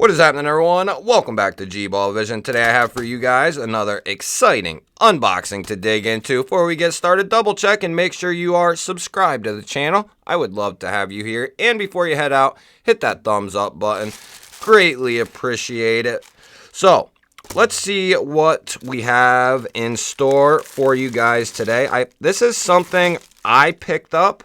What is happening, everyone? Welcome back to G-Ball Vision. Today I have for you guys another exciting unboxing to dig into. Before we get started, double check and make sure you are subscribed to the channel. I would love to have you here. And before you head out, hit that thumbs up button. Greatly appreciate it. So, let's see what we have in store for you guys today. This is something I picked up.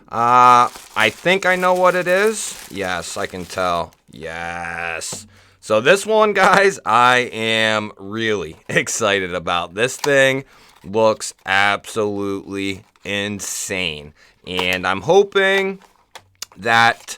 I think I know what it is. Yes, I can tell. Yes. So this one, guys, I am really excited about. This thing looks absolutely insane. And I'm hoping that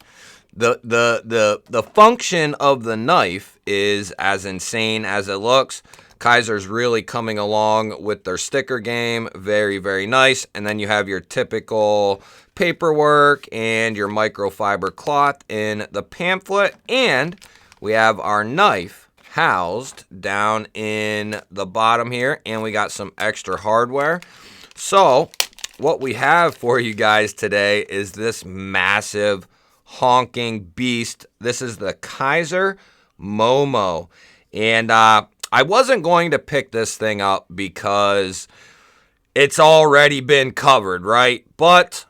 the function of the knife is as insane as it looks. Kizer's really coming along with their sticker game. Very, very nice. And then you have your typical paperwork and your microfiber cloth in the pamphlet. And we have our knife housed down in the bottom here. And we got some extra hardware. So what we have for you guys today is this massive honking beast. This is the Kizer Momo. And I wasn't going to pick this thing up because it's already been covered, right? But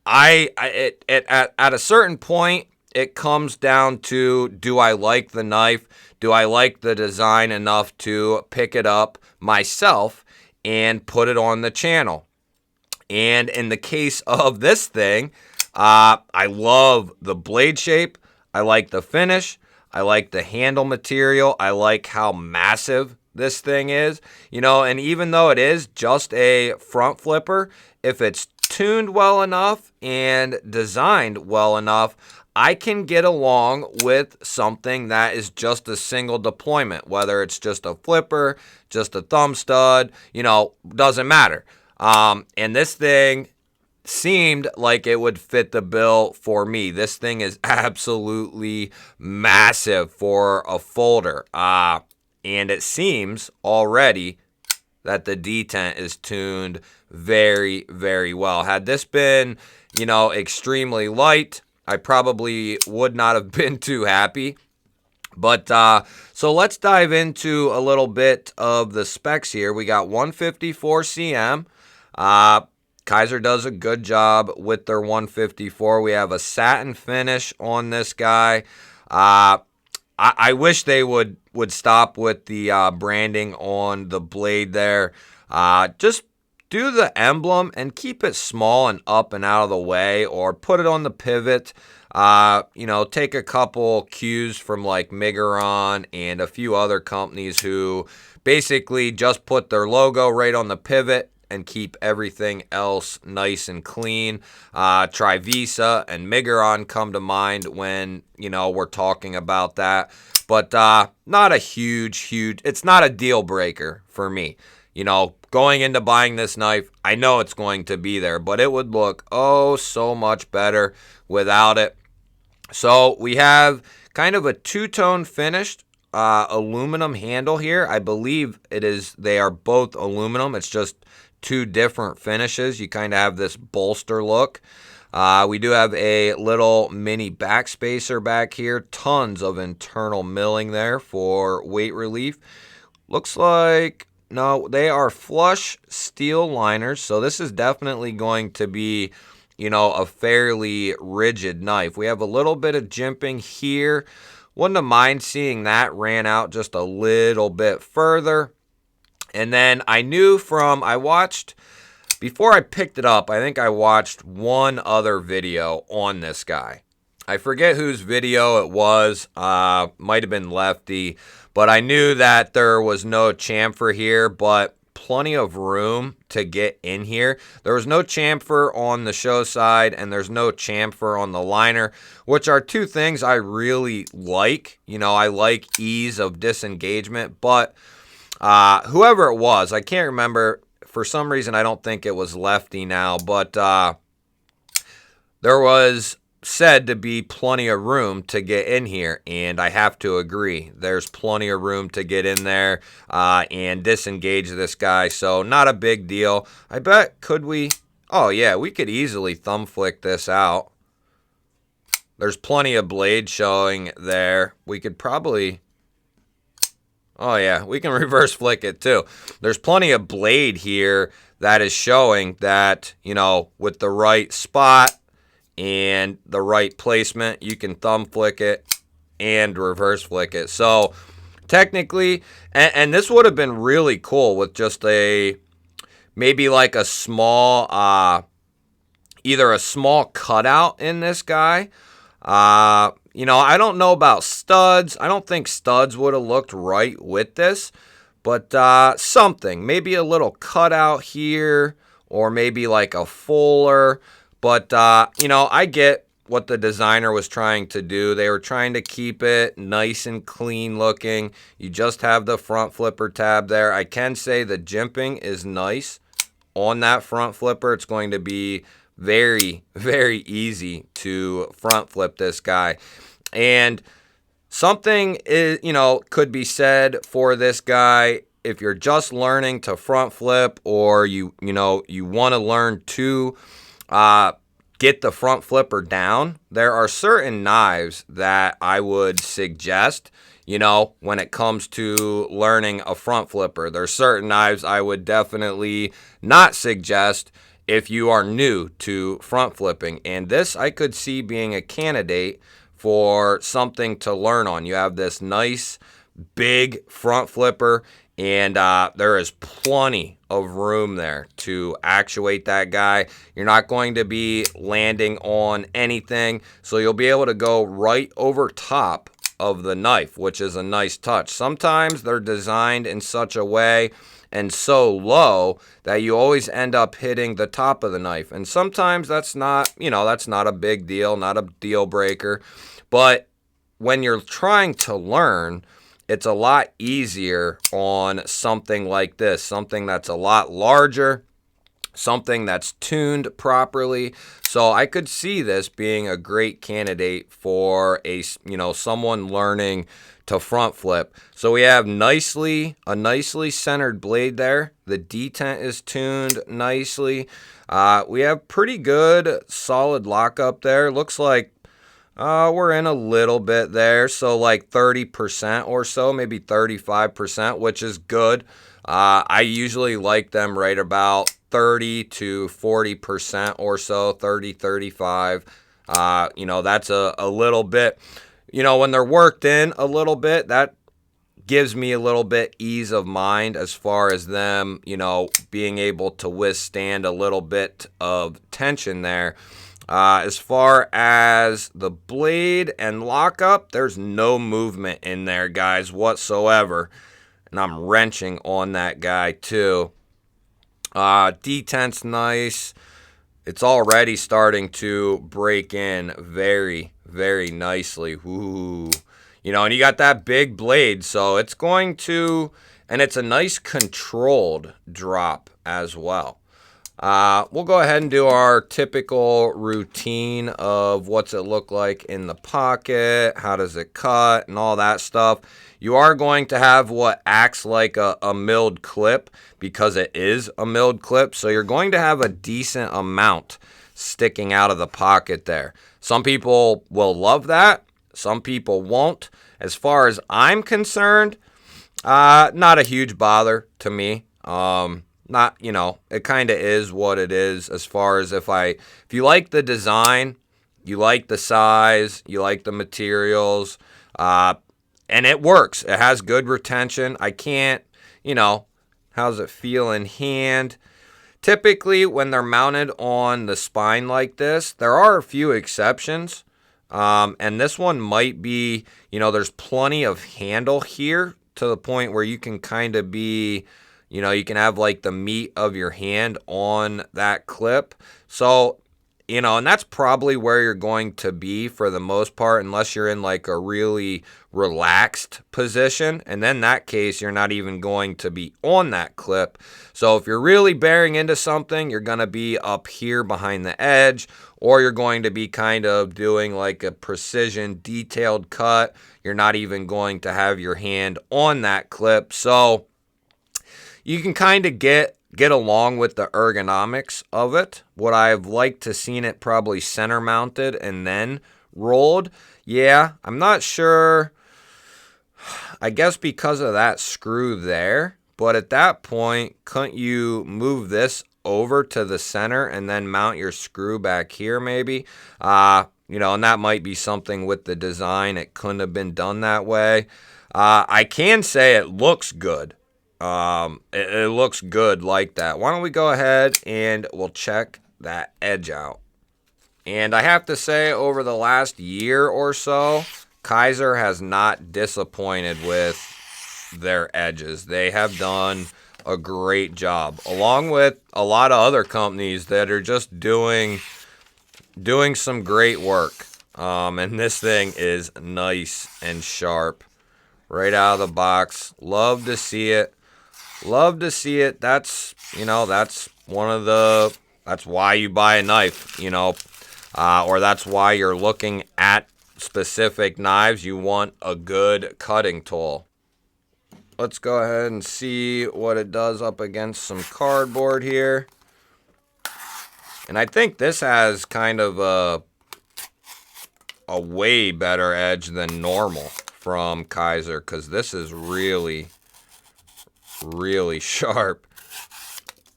at a certain point, it comes down to, do I like the knife? Do I like the design enough to pick it up myself and put it on the channel? And in the case of this thing, I love the blade shape. I like the finish. I like the handle material. I like how massive this thing is. You know, and even though it is just a front flipper, if it's tuned well enough and designed well enough, I can get along with something that is just a single deployment, whether it's just a flipper, just a thumb stud, you know, doesn't matter. And this thing seemed like it would fit the bill for me. This thing is absolutely massive for a folder. And it seems already that the detent is tuned very, very well. Had this been, you know, extremely light, I probably would not have been too happy. But so let's dive into a little bit of the specs here. We got 154 cm. Kizer does a good job with their 154. We have a satin finish on this guy. I wish they would stop with the branding on the blade there. Just do the emblem and keep it small and up and out of the way, or put it on the pivot. You know, take a couple cues from like Miguron and a few other companies who basically just put their logo right on the pivot and keep everything else nice and clean. Trivisa and Miguron come to mind when, you know, we're talking about that. But not a huge, it's not a deal breaker for me. You know, going into buying this knife, I know it's going to be there, but it would look oh so much better without it. So we have kind of a two-tone finished aluminum handle here. I believe they are both aluminum. It's just two different finishes. You kind of have this bolster look. We do have a little mini backspacer back here. Tons of internal milling there for weight relief. Looks like, no, they are flush steel liners. So this is definitely going to be, you know, a fairly rigid knife. We have a little bit of jimping here. Wouldn't have mind seeing that ran out just a little bit further. And then I watched, before I picked it up, I think I watched one other video on this guy. I forget whose video it was. Might have been Lefty. But I knew that there was no chamfer here, but plenty of room to get in here. There was no chamfer on the show side, and there's no chamfer on the liner, which are two things I really like. You know, I like ease of disengagement, but whoever it was, I can't remember. For some reason, I don't think it was Lefty now, but there was said to be plenty of room to get in here, and I have to agree. There's plenty of room to get in there and disengage this guy, so not a big deal. I bet, could we? Oh, yeah, we could easily thumb flick this out. there's plenty of blade showing there. We could probably, oh yeah, we can reverse flick it too. There's plenty of blade here that is showing that, you know, with the right spot and the right placement, you can thumb flick it and reverse flick it. So technically, and this would have been really cool with just a, maybe like a small, either a small cutout in this guy. You know, I don't know about studs. I don't think studs would have looked right with this, but something, maybe a little cutout here, or maybe like a fuller. But, you know, I get what the designer was trying to do. They were trying to keep it nice and clean looking. You just have the front flipper tab there. I can say the jimping is nice on that front flipper. It's going to be very, very easy to front flip this guy. And something is, you know, could be said for this guy if you're just learning to front flip, or you want to learn to get the front flipper down. There are certain knives that I would suggest, you know, when it comes to learning a front flipper. There's certain knives I would definitely not suggest if you are new to front flipping. And this I could see being a candidate for something to learn on. You have this nice big front flipper, and there is plenty of room there to actuate that guy. You're not going to be landing on anything, so you'll be able to go right over top of the knife, which is a nice touch. Sometimes they're designed in such a way and so low that you always end up hitting the top of the knife. And sometimes that's not, you know, that's not a big deal, not a deal breaker. But when you're trying to learn, it's a lot easier on something like this, something that's a lot larger, something that's tuned properly. So I could see this being a great candidate for a, you know, someone learning to front flip. So we have a nicely centered blade there. The detent is tuned nicely. We have pretty good solid lockup there. Looks like we're in a little bit there, so like 30% or so, maybe 35%, which is good. I usually like them right about 30 to 40% or so, 30, 35. You know, that's a little bit, you know, when they're worked in a little bit, that gives me a little bit ease of mind as far as them, you know, being able to withstand a little bit of tension there. As far as the blade and lockup, there's no movement in there, guys, whatsoever. And I'm wrenching on that guy, too. Detent's nice. It's already starting to break in very, very nicely. Ooh. You know, and you got that big blade, so it's going to, and it's a nice controlled drop as well. We'll go ahead and do our typical routine of what's it look like in the pocket, how does it cut, and all that stuff. You are going to have what acts like a milled clip, because it is a milled clip, so you're going to have a decent amount sticking out of the pocket there. Some people will love that, some people won't. As far as I'm concerned, not a huge bother to me. Not, you know, it kind of is what it is, as far as if you like the design, you like the size, you like the materials, and it works. It has good retention. I can't, you know, how's it feel in hand? Typically, when they're mounted on the spine like this, there are a few exceptions, and this one might be, you know, there's plenty of handle here to the point where you can kind of be, you know, you can have like the meat of your hand on that clip. So, you know, and that's probably where you're going to be for the most part, unless you're in like a really relaxed position. And then in that case, you're not even going to be on that clip. So if you're really bearing into something, you're going to be up here behind the edge, or you're going to be kind of doing like a precision detailed cut. You're not even going to have your hand on that clip. So you can kind of get along with the ergonomics of it. What I've liked to seen it probably center mounted and then rolled. Yeah, I'm not sure. I guess because of that screw there. But at that point, couldn't you move this over to the center and then mount your screw back here maybe? You know, and that might be something with the design. It couldn't have been done that way. I can say it looks good. It looks good like that. Why don't we go ahead and we'll check that edge out. And I have to say, over the last year or so, Kizer has not disappointed with their edges. They have done a great job, along with a lot of other companies that are just doing some great work. And this thing is nice and sharp right out of the box. Love to see it. Love to see it. That's, you know, that's why you buy a knife, you know, or that's why you're looking at specific knives. You want a good cutting tool. Let's go ahead and see what it does up against some cardboard here. And I think this has kind of a way better edge than normal from Kizer, because this is really, really sharp.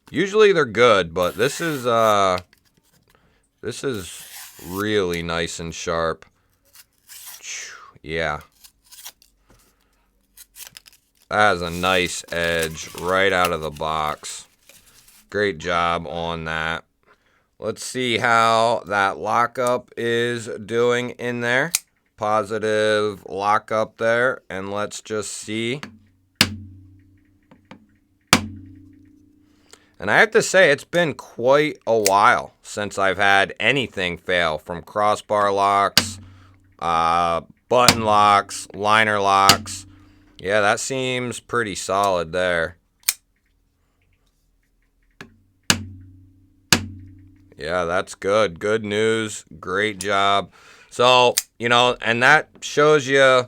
Usually they're good, but this is really nice and sharp. Yeah. That is a nice edge right out of the box. Great job on that. Let's see how that lockup is doing in there. Positive lockup there, and let's just see. And I have to say, it's been quite a while since I've had anything fail, from crossbar locks, button locks, liner locks. Yeah, that seems pretty solid there. Yeah, that's good. Good news. Great job. So, you know, and that shows you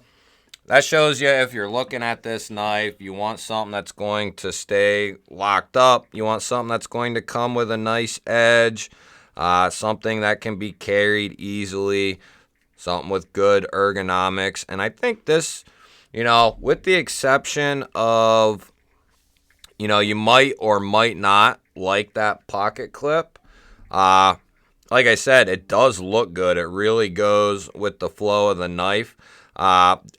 if you're looking at this knife, you want something that's going to stay locked up. You want something that's going to come with a nice edge, something that can be carried easily, something with good ergonomics. And I think this, you know, with the exception of, you know, you might or might not like that pocket clip. Like I said, it does look good. It really goes with the flow of the knife.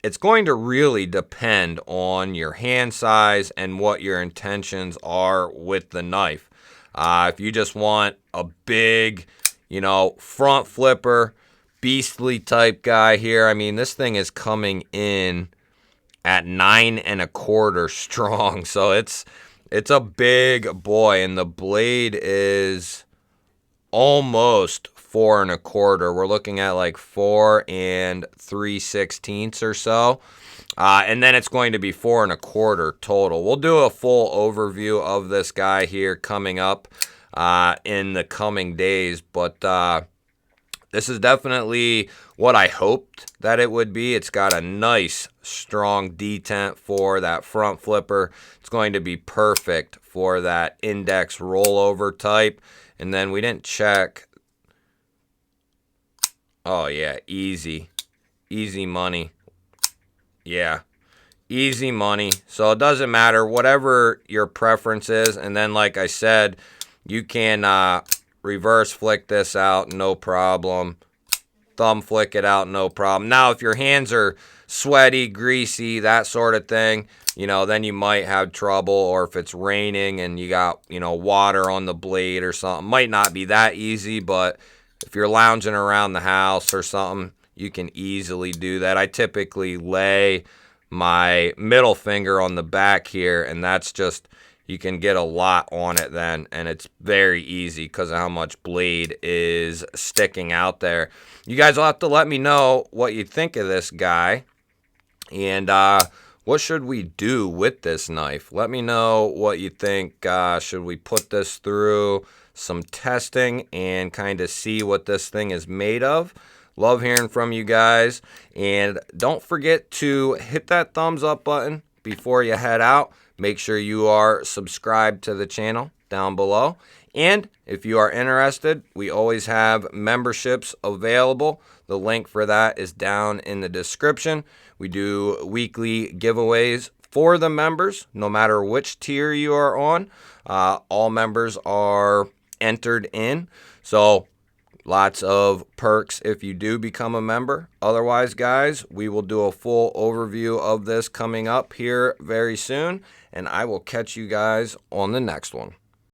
It's going to really depend on your hand size and what your intentions are with the knife. If you just want a big, you know, front flipper, beastly type guy here, I mean, this thing is coming in at 9 1/4 strong. So it's a big boy, and the blade is almost 4 1/4. We're looking at like 4 3/16 or so. And then it's going to be 4 1/4 total. We'll do a full overview of this guy here coming up in the coming days. But this is definitely what I hoped that it would be. It's got a nice, strong detent for that front flipper. It's going to be perfect for that index rollover type. And then we didn't check. Oh, yeah, easy. Easy money. Yeah, easy money. So it doesn't matter, whatever your preference is. And then, like I said, you can reverse flick this out, no problem. Thumb flick it out, no problem. Now, if your hands are sweaty, greasy, that sort of thing, you know, then you might have trouble. Or if it's raining and you got, you know, water on the blade or something, might not be that easy. But if you're lounging around the house or something, you can easily do that. I typically lay my middle finger on the back here, and that's just, you can get a lot on it then, and it's very easy because of how much blade is sticking out there. You guys will have to let me know what you think of this guy, and what should we do with this knife? Let me know what you think. Should we put this through some testing and kind of see what this thing is made of? Love hearing from you guys, and don't forget to hit that thumbs up button before you head out. Make sure you are subscribed to the channel down below. And if you are interested, we always have memberships available. The link for that is down in the description. We do weekly giveaways for the members, no matter which tier you are on. All members are entered in, so lots of perks if you do become a member. Otherwise, guys, we will do a full overview of this coming up here very soon, and I will catch you guys on the next one.